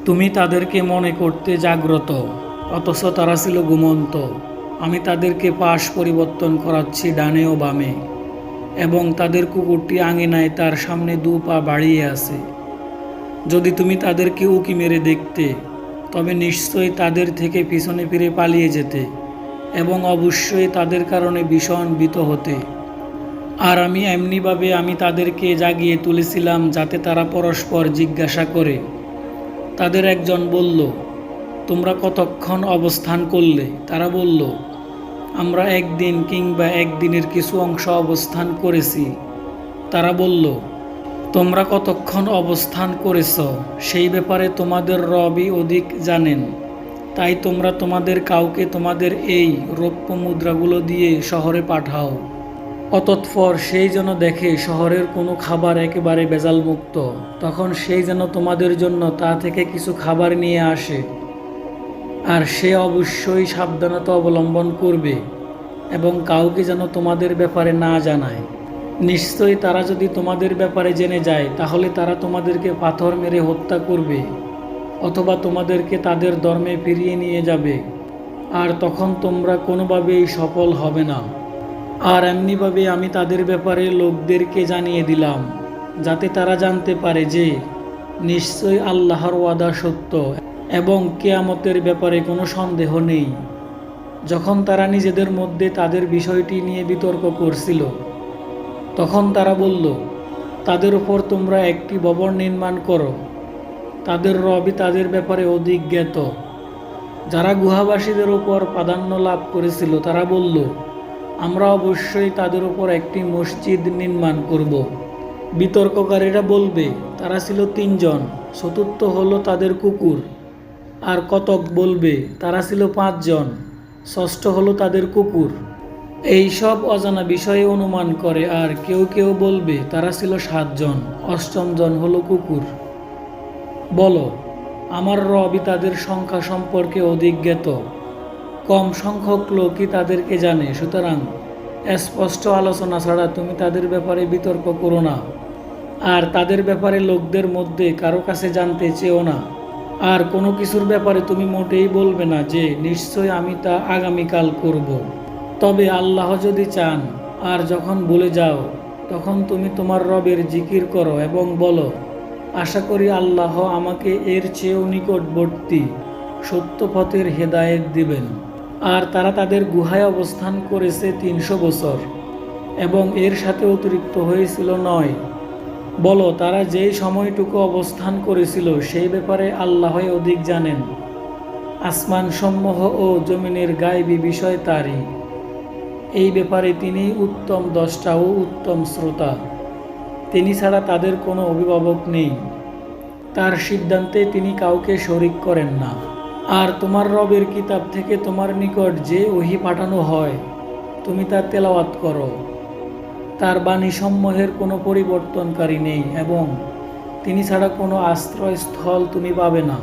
তুমি তাদেরকে মনে করতে জাগ্রত, অথচ তারা ছিল ঘুমন্ত। আমি তাদেরকে পাশ পরিবর্তন করাচ্ছি ডানে ও বামে, এবং তাদের কুকুরটি আঙিনায় তার সামনে 2 পা বাড়িয়ে আছে। যদি তুমি তাদেরকে উঁকি মেরে দেখতে, তবে নিশ্চয়ই তাদের থেকে পিছনে ফিরে পালিয়ে যেতে, এবং অবশ্যই তাদের কারণে ভীষণ ভীত হতে। আর আমি তাদেরকে জাগিয়ে তুলেছিলাম যাতে তারা পরস্পর জিজ্ঞাসা করে। তাদের একজন বলল, তোমরা কতক্ষণ অবস্থান করলে? তারা বলল, আমরা 1 দিন কিংবা 1 দিনের কিছু অংশ অবস্থান করেছি। তারা বলল, তোমরা কতক্ষণ অবস্থান করেছ সেই ব্যাপারে তোমাদের রবই অধিক জানেন। তাই তোমরা তোমাদের কাউকে তোমাদের এই রৌপ্য মুদ্রাগুলো দিয়ে শহরে পাঠাও। অতঃপর সেই যেন দেখে শহরের কোনো খাবার একেবারে ভেজালমুক্ত, তখন সেই যেন তোমাদের জন্য তা থেকে কিছু খাবার নিয়ে আসে। আর সে অবশ্যই সাবধানতা অবলম্বন করবে এবং কাউকে যেন তোমাদের ব্যাপারে না জানায়। নিশ্চয়ই তারা যদি তোমাদের ব্যাপারে জেনে যায়, তাহলে তারা তোমাদেরকে পাথর মেরে হত্যা করবে, অথবা তোমাদেরকে তাদের ধর্মে ফিরিয়ে নিয়ে যাবে, আর তখন তোমরা কোনোভাবেই সফল হবে না। আর এমনিভাবে আমি তাদের ব্যাপারে লোকদেরকে জানিয়ে দিলাম, যাতে তারা জানতে পারে যে নিশ্চয়ই আল্লাহর ওয়াদা সত্য এবং কিয়ামতের ব্যাপারে কোনো সন্দেহ নেই। যখন তারা নিজেদের মধ্যে তাদের বিষয়টি নিয়ে বিতর্ক করছিল, তখন তারা বলল, তাদের উপর তোমরা একটি ভবন নির্মাণ করো। তাদের রবই তাদের ব্যাপারে অধিক জ্ঞাত। যারা গুহাবাসীদের উপর প্রাধান্য লাভ করেছিল, তারা বলল, আমরা অবশ্যই তাদের উপর একটি মসজিদ নির্মাণ করব। বিতর্ককারীরা বলবে, তারা ছিল 3 জন, চতুর্থ হলো তাদের কুকুর। আর কতক বলবে, তারা ছিল 5 জন, ষষ্ঠ হলো তাদের কুকুর। এই সব অজানা বিষয়ে অনুমান করে। আর কেউ কেউ বলবে, তারা ছিল 7 জন, অষ্টম জন হলো কুকুর। বলো, আমার রবই তাদের সংখ্যা সম্পর্কে অধিক জ্ঞাত। কম সংখ্যক লোকই তাদেরকে জানে। সুতরাং স্পষ্ট আলোচনা ছাড়া তুমি তাদের ব্যাপারে বিতর্ক করো না, আর তাদের ব্যাপারে লোকদের মধ্যে কারো কাছে জানতে চেও না। আর কোনো কিছুর ব্যাপারে তুমি মোটেই বলবে না যে নিশ্চয় আমি তা আগামীকাল করব। তবে আল্লাহ যদি চান, আর যখন ভুলে যাও, তখন তুমি তোমার রবের জিকির করো এবং বলো, আশা করি আল্লাহ আমাকে এর চেয়েও নিকটবর্তী সত্য পথের হেদায়েত দিবেন। আর তারা তাদের গুহায় অবস্থান করেছে 300 বছর, এবং এর সাথে অতিরিক্ত হয়েছিল 9। বলো, তারা যেই সময়টুকু অবস্থান করেছিল সেই ব্যাপারে আল্লাহই অধিক জানেন। আসমানসমূহ ও জমিনের গায়বী বিষয় তারই। এই ব্যাপারে তিনি উত্তম দ্রষ্টা ও উত্তম শ্রোতা। তিনি ছাড়া তাদের কোনো অভিভাবক নেই। তার সিদ্ধান্তে তিনি কাউকে শরিক করেন না। আর তোমার রবের কিতাব থেকে তোমার নিকট যে ওহী পাঠানো হয়, তুমি তা তেলাওয়াত করো। তার বাণীসমূহের কোনো পরিবর্তনকারী নেই, এবং তিনি ছাড়া কোনো আশ্রয়স্থল তুমি পাবে না।